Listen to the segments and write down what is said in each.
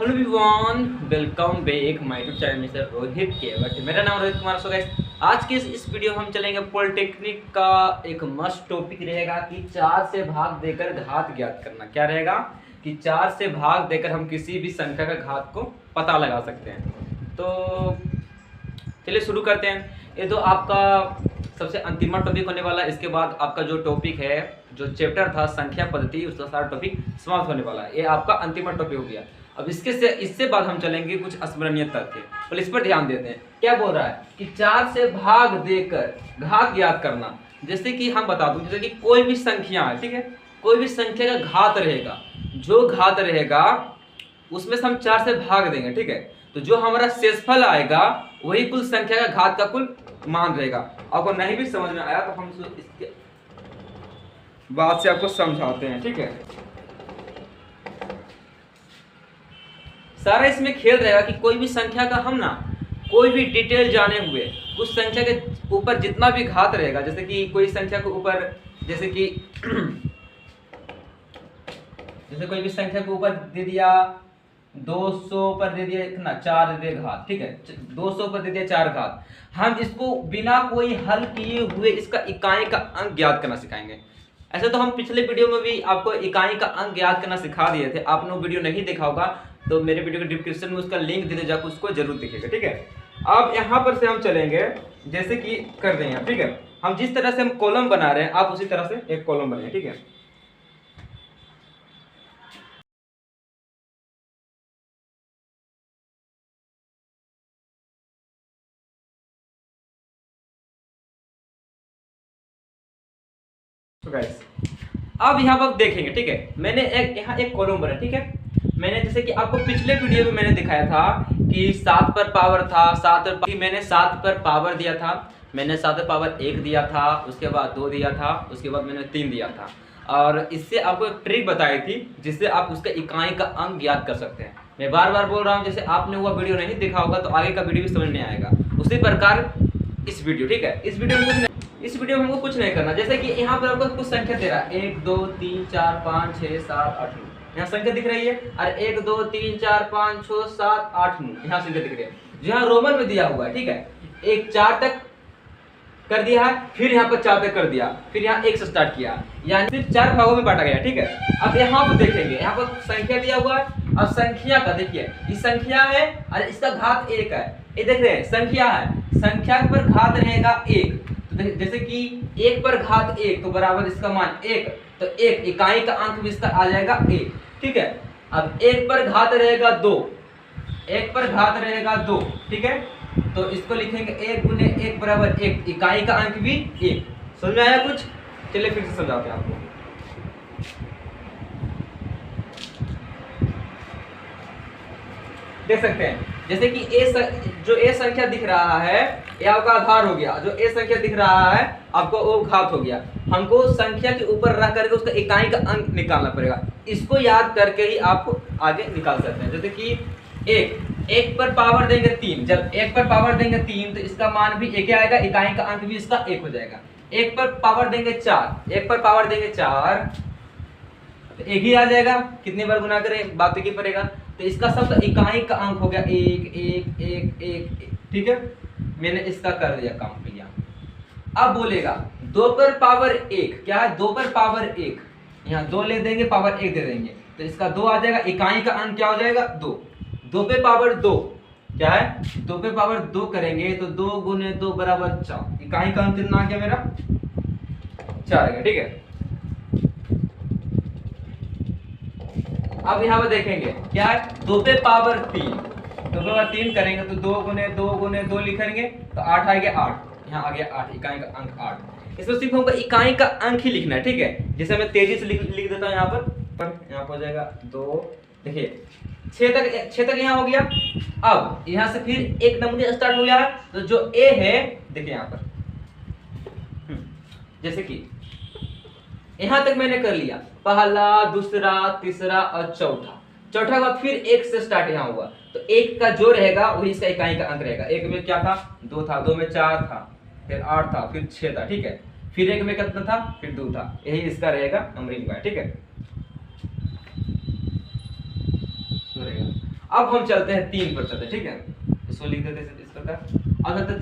Hello everyone, welcome back my YouTube channel mister Rohit Kewat. मेरा नाम Rohit Kumar. So guys, आज के इस वीडियो हम चलेंगे पॉलिटेक्निक का एक मस्त टॉपिक रहेगा कि 4 से भाग देकर घात ज्ञात करना। क्या रहेगा कि 4 से भाग देकर हम किसी भी संख्या का घात को पता लगा सकते हैं। तो चलिए शुरू करते हैं। ये तो आपका सबसे अंतिम टॉपिक होने वाला है। इसके बाद आपका जो टॉपिक है, जो चैप्टर था संख्या पद्धति, उसका सारा टॉपिक समाप्त होने वाला है। ये आपका अंतिम टॉपिक हो गया। अब इससे बाद हम चलेंगे कुछ स्मरणीय तथ्य, तो इस पर ध्यान देते हैं। क्या बोल रहा है कि 4 से भाग देकर घात ज्ञात करना। जैसे कि हम बता दूं, जैसे कि कोई भी संख्या है, ठीक है, कोई भी संख्या का घात रहेगा, जो घात रहेगा उसमें से हम 4 से भाग देंगे, ठीक है। तो जो हमारा शेषफल आएगा वही कुल संख्या का घात का कुल मान रहेगा। आपको नहीं भी समझ में आया तो हम इसके बाद से आपको समझाते हैं, ठीक है। सारा इसमें खेल रहेगा कि कोई भी संख्या का हम ना कोई भी डिटेल जाने हुए उस संख्या के ऊपर जितना भी घात रहेगा, जैसे कि कोई संख्या के ऊपर, जैसे कि जैसे कोई भी संख्या के ऊपर दे दिया 200 पर दे दिया इतना 4 दे दिया घात, ठीक है, 200 पर दे दिया 4 घात। हम इसको बिना कोई हल किए हुए इसका इकाई का अंक ज्ञात करना सिखाएंगे। ऐसे तो हम पिछले वीडियो में भी आपको इकाई का अंक ज्ञात करना सिखा दिए थे। आपने वो वीडियो नहीं देखा होगा तो मेरे वीडियो के डिस्क्रिप्शन में उसका लिंक दे दे, जाकर उसको जरूर देखिएगा, ठीक है। अब यहाँ पर से हम चलेंगे, जैसे कि कर देंगे, ठीक है। हम जिस तरह से हम कॉलम बना रहे हैं आप उसी तरह से एक कॉलम बनाए, ठीक है। अब यहाँ पर देखेंगे, ठीक है, मैंने यहाँ एक कॉलम बना, ठीक है। मैंने जैसे कि आपको पिछले वीडियो में मैंने दिखाया था कि 7 पर पावर था, 7 पर मैंने 7 पर पावर दिया था, मैंने 7 पर पावर 1 दिया था, उसके बाद 2 दिया था, उसके बाद मैंने 3 दिया था। और इससे आपको एक ट्रिक बताई थी जिससे आप उसका इकाई का अंक ज्ञात कर सकते हैं। मैं बार बार बोल रहा हूँ, जैसे आपने वो वीडियो नहीं देखा होगा तो आगे का वीडियो भी समझ नहीं आएगा। उसी प्रकार इस वीडियो, ठीक है, इस वीडियो में हमको कुछ नहीं करना। जैसे कि यहाँ पर आपको कुछ संख्या दे रहा है 1 2 3 4 5 6 7 8 9, यहाँ संख्या दिख रही है। और 1 2 3 4 5 6 7 8 9 यहाँ संख्या दिख रही है, जो यहाँ रोमन में दिया हुआ है, ठीक है। एक 4 तक कर दिया है, फिर यहाँ पर 4 तक कर दिया, फिर यहाँ 1 से स्टार्ट किया, यानी सिर्फ 4 भागों में बांटा गया, ठीक है। अब यहाँ पर देखेंगे, यहाँ पर संख्या दिया हुआ है। अब संख्या का देखिए, ये संख्या है और इसका घात 1 है। ये देख रहे हैं, संख्या है, संख्या पर घात रहेगा 1। तो जैसे कि 1 पर घात 1 तो बराबर इसका मान 1, तो 1 इकाई का अंक भी इसका आ जाएगा 1, ठीक है। अब 1 पर घात रहेगा 2, 1 पर घात रहेगा 2, ठीक है। तो इसको लिखेंगे 1 गुने 1 बराबर 1, इकाई का अंक भी 1। समझ में आया कुछ? चलिए फिर से समझाते हैं आपको। देख सकते हैं, जैसे कि जो ए संख्या दिख रहा है ये आपका आधार हो गया, जो ए संख्या दिख रहा है आपको वो घात हो गया। हमको संख्या के ऊपर रख करके उसका इकाई का अंक निकालना पड़ेगा। इसको याद करके ही आप आगे निकाल सकते हैं। जैसे कि 1 पर पावर देंगे 3, जब 1 पर पावर देंगे 3 तो इसका मान भी 1 आएगा, इकाई का अंक भी इसका 1 हो जाएगा। 1 पर पावर देंगे 4, 1 पर पावर देंगे 4 तो 1 ही आ जाएगा। कितनी बार गुना करें बात की पड़ेगा, तो इसका सब इकाई का अंक हो गया 1 1 1 1, ठीक है। मैंने इसका कर दिया काम भैया। अब बोलेगा 2 पर पावर 1, क्या है 2 पर पावर 1, यहाँ 2 ले देंगे, पावर 1 दे देंगे, तो इसका 2 आ जाएगा, इकाई का अंक क्या हो जाएगा 2। 2 पे पावर 2 क्या है, 2 पे पावर 2 करेंगे तो 2 गुने 2 बराबर 4, इकाई का अंक कितना आ गया मेरा 4 आ गया, ठीक है। अब यहाँ पर देखेंगे क्या है 2 पे पावर 3, 2 पे पावर 3 करेंगे तो 2 गुने 2 गुने 2 लिखेंगे तो 8 आ गया, 8 यहाँ आ गया 8, इकाई का अंक 8। इसमें सिर्फ हमको इकाई का अंक ही लिखना है, ठीक है। जैसे मैं तेजी से लिख देता हूँ यहाँ पर हो जाएगा 2, देखिए 6 तक यहाँ हो गया। अब यहाँ से फिर एक नंबर स्टार्ट हो गया है, तो जो ए है देखिए यहाँ पर, जैसे कि यहाँ तक मैंने कर लिया, पहला दूसरा तीसरा और चौथा के बाद फिर 1 से स्टार्ट यहाँ हुआ, तो 1 का जो रहेगा वही इसका इकाई का अंक रहेगा। 1 में क्या था 2 था, 2 में 4 था, फिर 8 था, फिर 6 था, ठीक है। फिर 1 में कितना था, फिर 2 था, यही इसका रहेगा नंबरिंग का, ठीक है। अब हम चलते हैं 3 पर चलते हैं, ठीक है। इसको लिख देते हैं इस प्रकार। अब चलते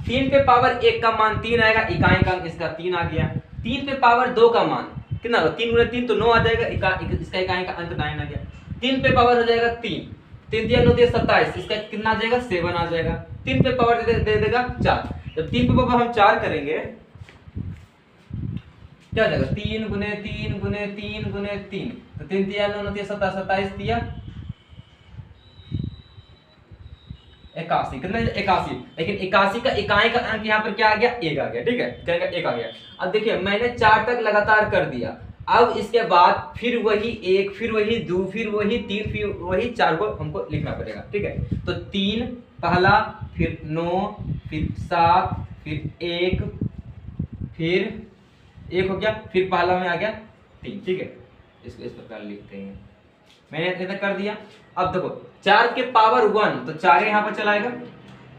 3 पे पावर 1 का मान 3 आएगा, इकाई का अंक इसका 3 आ गया। 3 पे पावर 2 का मान कितना होगा, 3 × 3 तो 9 आ जाएगा, इसका इकाई का अंक 9 आ गया। 3 पे पावर हो जाएगा 3, 3 दिया 9 दिया 27, इसका कितना आ जाएगा 7 आ जाएगा। 3 पे पावर दे देगा 4, जब 3 पे पावर हम 4 करेंगे क्या हो जाएगा, 3 × 3 × 3 × 3, तो 3 दिया 9 दिया 27, 27 दिया 81, कितना 81, लेकिन 81 का इकाई का अंक यहाँ पर क्या आ गया, 1 आ गया, ठीक है, क्या 1 आ गया। अब देखिए मैंने 4 तक लगातार कर दिया, अब इसके बाद फिर वही 1, फिर वही 2, फिर वही 3, फिर वही 4 को हमको लिखना पड़ेगा, ठीक है। तो 3 पहला, फिर 9, फिर 7, फिर 1, फिर 1 हो गया, फिर पहला में आ गया 3, ठीक है। इसको इस प्रकार लिखते हैं, मैंने इतना कर दिया। अब देखो 4 के पावर 1 तो 4 यहाँ पर चलाएगा,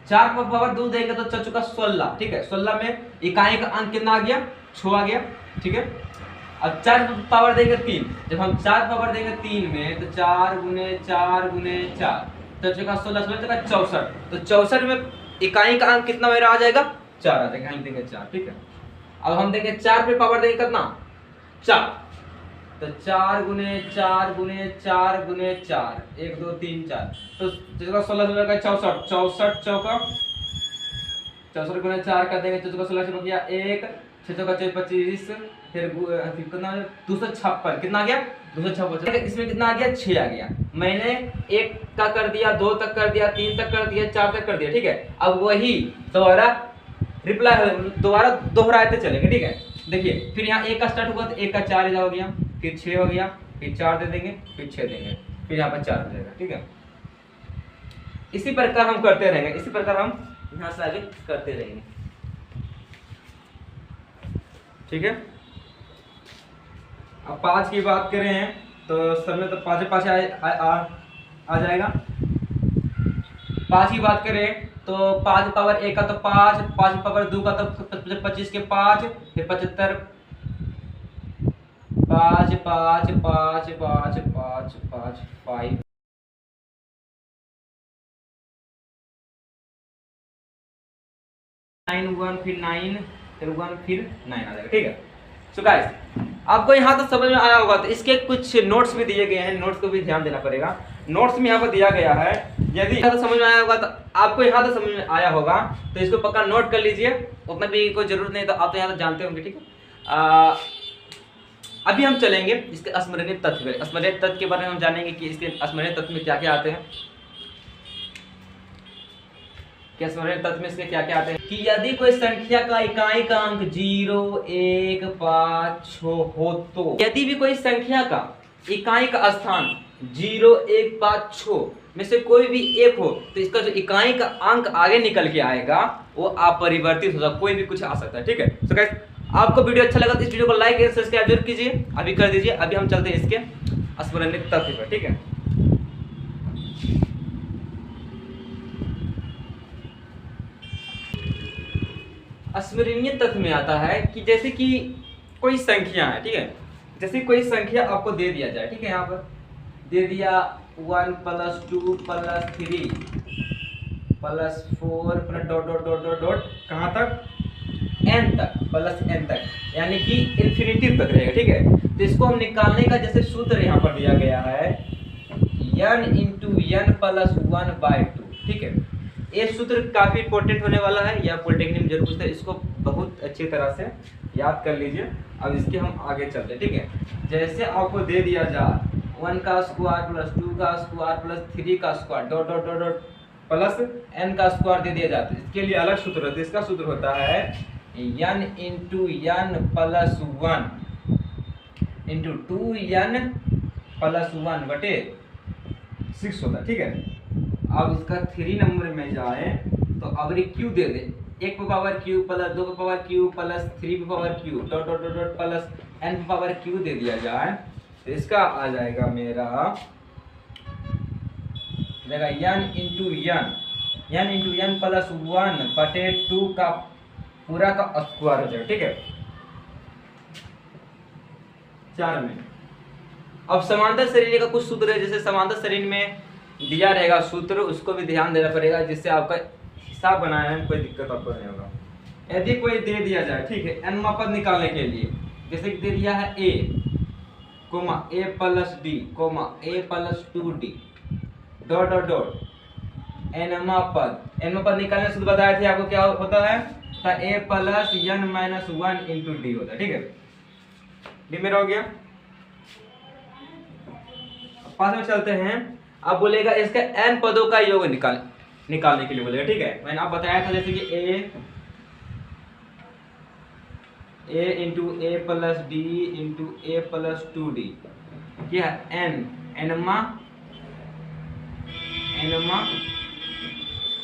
4 पर पावर 2 देंगे तो चल चुका 16, ठीक है। 16 में इकाई का अंक कितना आ गया, 6 आ गया, ठीक है। अब 4 पावर देंगे 3, जब हम 4 पावर देंगे 3 में तो 4 × 4 × 4 तो चुका 16, 16 चुका 64, तो 64 में इकाई का अंक कितना मेरा आ जाएगा, 4 आ जाएगा, हम देंगे 4, ठीक है। अब हम देंगे 4 पे पावर देंगे कितना, 4, तो 4 × 4 × 4 × 4 1 2 3 4 तो 16 16 का 64 64 चौका 64 × 4 कर देंगे, 16 16 हो गया 1 6 चौका 25, फिर कितना 256, कितना आ गया 256, इसमें कितना आ गया 6 आ गया। मैंने 1 का कर दिया, 2 तक कर दिया, 3 तक कर दिया, 4 तक कर दिया, ठीक है। अब वही दोबारा दोबारा दोहराते चलेंगे, ठीक है। देखिए फिर यहाँ 1 का स्टार्ट हुआ तो 1 का 4 हो गया, फिर 6 हो गया, फिर 4 दे देंगे, फिर 6 देंगे, फिर यहाँ पर 4 हो जाएगा, ठीक है। इसी प्रकार हम करते रहेंगे, इसी प्रकार हम यहाँ से आगे करते रहेंगे, ठीक है। अब 5 की बात करें तो सब में तो 5 5 आ जाएगा। 5 की बात करें तो 5 पावर 1 का तो 5, 5 पावर 2 का तो 25 के 5, फिर 75, 5 5 5 5 5 5 5 9 1 फिर 9 फिर 1 फिर 9 आ जाएगा, ठीक है। सो गाइस आपको यहाँ तक समझ में आया होगा, तो इसके कुछ नोट्स भी दिए गए हैं, नोट्स को भी ध्यान देना पड़ेगा। नोट्स में यहाँ पर दिया गया है, यदि यहाँ तक समझ में आया होगा तो आपको यहाँ तक समझ में आया होगा तो इसको पक्का नोट कर लीजिए, उतना भी कोई जरूरत नहीं, तो आप तो यहाँ तक जानते होंगे, ठीक है। अभी हम चलेंगे इसके स्मरणीय तत्व, स्मरणीय तत्व के बारे में हम जानेंगे कि इसके स्मरणीय तत्व में क्या क्या आते हैं, क्या स्मरणीय तत्व में इसके क्या क्या आते हैं। कि यदि कोई संख्या का इकाई का अंक 0 1 5 6 हो तो, यदि भी कोई संख्या का इकाई का स्थान 0 1 5 6 में से कोई भी एक हो तो इसका जो इकाई का अंक आगे निकल के आएगा वो अपरिवर्तित होगा, कोई भी कुछ आ सकता है, ठीक है। तो गाइस आपको वीडियो अच्छा लगा तो इस वीडियो को लाइक एंड सब्सक्राइब जरूर कीजिए, अभी कर दीजिए। अभी हम चलते हैं इसके स्मरणीय तत्व पर, ठीक है। स्मरणीय तत्व में आता है कि जैसे कि कोई संख्या है, ठीक है, जैसे कोई संख्या आपको दे दिया जाए, ठीक है, यहाँ पर दे दिया 1 + 2 + 3 + 4 + dot dot dot dot dot कहाँ तक, n तक, +n तक, यानी कि इन्फिनिटी तक रहेगा, ठीक है। तो इसको हम निकालने का जैसे सूत्र यहाँ पर दिया गया है n × n + 1/2, ठीक है। ये सूत्र काफी इंपॉर्टेंट होने वाला है, या पॉलिटेक्निक में जरूर पूछता है, इसको बहुत अच्छी तरह से याद कर लीजिए। अब इसके हम आगे चलते हैं, ठीक है। जैसे आपको दे दिया जाए 1 का स्क्वायर + 2 का स्क्वायर + 3 का square dot dot dot dot plus n का स्क्वायर दे दिया जाता है, इसके लिए अलग सूत्र होता है। इसका सूत्र होता है n × n + 1 × 2n + 1/6 होता है, ठीक है। अब इसका 3 नंबर में जाए तो अब क्यू दे दे, 1 पे पावर क्यू + 2 पे पावर क्यू + 3 पे power Q dot dot dot dot plus n पे पावर क्यू दे दिया जाए तो इसका आ जाएगा मेरा n × n + 1/2 का पूरा का स्क्वायर हो जाएगा, ठीक है, 4 में। अब समांतर श्रेणी का कुछ सूत्र है, जैसे समांतर श्रेणी में दिया रहेगा सूत्र, उसको भी ध्यान देना पड़ेगा, जिससे आपका हिसाब बनाने में कोई दिक्कत आपको नहीं होगा। यदि कोई दे दिया जाए, ठीक है, n पद निकालने के लिए, जैसे कि दे दिया है a comma a plus D comma a plus 2d dot dot dot n पद निकालने से बताए थे आपको क्या होता है, तो a plus n minus 1 into D होता है, ठीक है। डी मेरा हो गया। पास में चलते हैं। अब बोलेगा इसका n पदों का योग निकालने के लिए बोलेगा, ठीक है। मैंने आप बताया था जैसे कि a into A plus D into A plus 2d, क्या है एनमा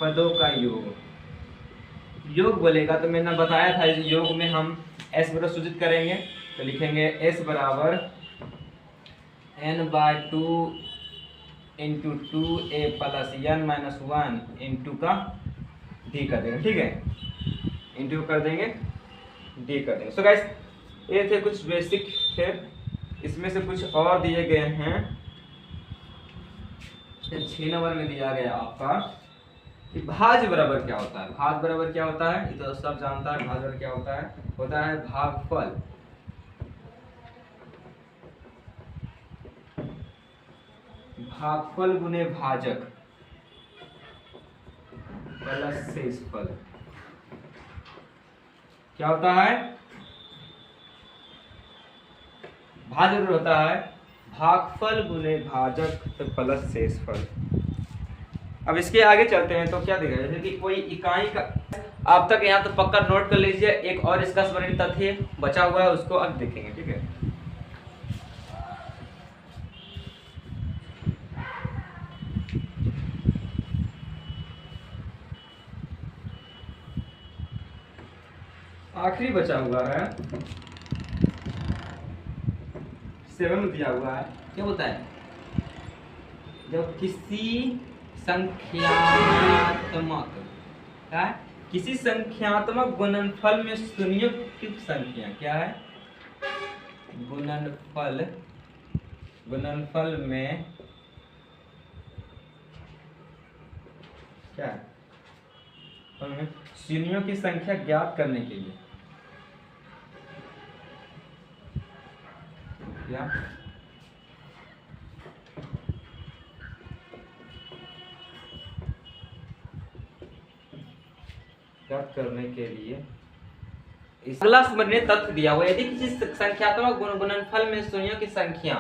पदों का योग बोलेगा। तो मैंने बताया था इस योग में हम s बराबर सूचित करेंगे, तो लिखेंगे s बराबर n/2 into 2a plus n minus 1 into का d कर देंगे, ठीक है, इंटू कर देंगे डी कर देंगे। सो गाइस ये थे कुछ बेसिक थे, इसमें से कुछ और दिए गए हैं। 6 नंबर में दिया गया आपका कि भाज्य बराबर क्या होता है। भाज्य बराबर क्या होता है, ये तो सब जानता है। भाज्य बराबर क्या होता है भागफल गुने भाजक प्लस शेषफल। क्या होता है, भाज्य होता है भागफल गुने भाजक प्लस शेषफल। अब इसके आगे चलते हैं तो क्या दिखेगा, जैसे कि कोई इकाई का, आप तक यहाँ तो पक्का नोट कर लीजिए। एक और इसका स्मरणीय तथ्य बचा हुआ है, उसको अब देखेंगे, ठीक है। आखिरी बचा हुआ है 7 में दिया हुआ है। क्या होता है, जब किसी संख्यात्मक गुणनफल में शून्यों की संख्या, क्या है, गुणनफल में क्या है, शून्यों की संख्या ज्ञात करने के लिए क्या ज्ञात करने के लिए अगला स्मरणीय तथ्य दिया हुआ है। यदि किसी संख्यात्मक गुणनफल में शून्यों की संख्या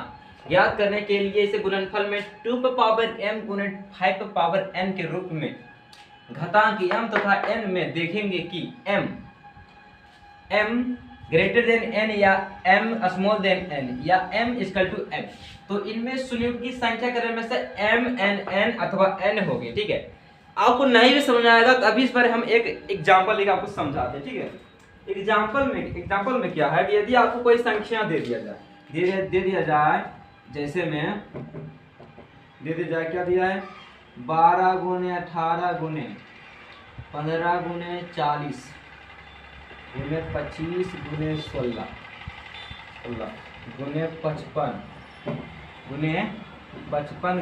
ज्ञात करने के लिए इसे गुणनफल में 2 पावर m गुणित 5 पावर n के रूप में घातांक m तथा n में देखेंगे कि m ग्रेटर देन n या m स्मॉल देन n या m इक्वल टू m, तो इनमें शून्यों की संख्या करने में से m n n अथवा n होगी, ठीक है। आपको नहीं भी समझ आएगा तो अभी इस पर हम एक एग्जांपल लेकर आपको समझाते हैं, ठीक है। एग्जांपल में क्या है कि यदि आपको कोई संख्या दे दिया जाए जैसे में दे दिया जाए, क्या दिया है, 12 गुने 18 गुने 15 गुने 40 गुने 25 गुने 16 गुने 55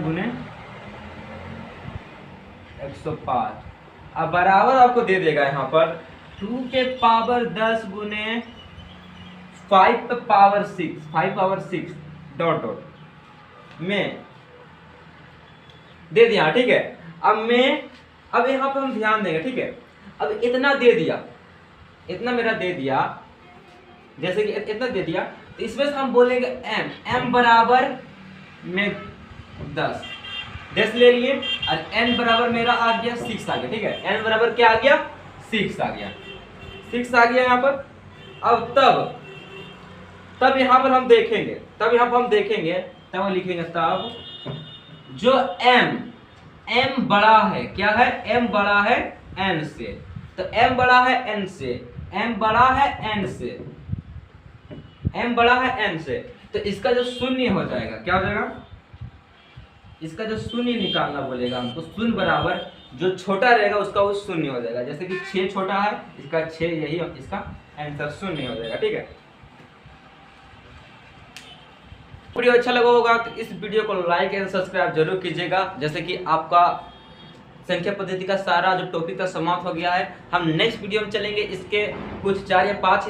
गुने 105। अब बराबर आपको दे देगा यहाँ पर 2 के पावर 10 गुने 5 पावर 6 डॉट डॉट में दे दिया, ठीक है। अब यहाँ पर हम ध्यान देंगे, ठीक है। अब इतना दे दिया, इतना मेरा दे दिया, जैसे कि इतना दे दिया, तो इसमें से हम बोलेंगे m बराबर में 10 ले लिए और n बराबर मेरा आ गया 6 आ गया, ठीक है। n बराबर क्या आ गया, 6 आ गया यहाँ पर। अब तब यहाँ पर हम देखेंगे, तब लिखेंगे तब जो m बड़ा है, क्या है, m बड़ा है n से, तो m बड़ा है n से, तो इसका जो शून्य हो जाएगा, क्या हो जाएगा, इसका जो शून्य निकालना बोलेगा हमको, शून्य बराबर जो छोटा रहेगा उसका वो शून्य हो जाएगा। जैसे कि 6 छोटा है, इसका 6, यही इसका आंसर शून्य हो जाएगा, ठीक है। वीडियो अच्छा लगा होगा तो इस वीडियो को लाइक एंड सब्सक्राइब जरूर कीजिएगा। जैसे कि आपका संख्या पद्धति का सारा जो टॉपिक था समाप्त हो गया है। हम नेक्स्ट वीडियो में चलेंगे, इसके कुछ 4 या 5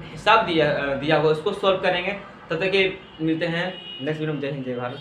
हिसाब दिया हुआ, उसको सॉल्व करेंगे। तब तक के मिलते हैं नेक्स्ट वीडियो में। जय हिंद जय भारत।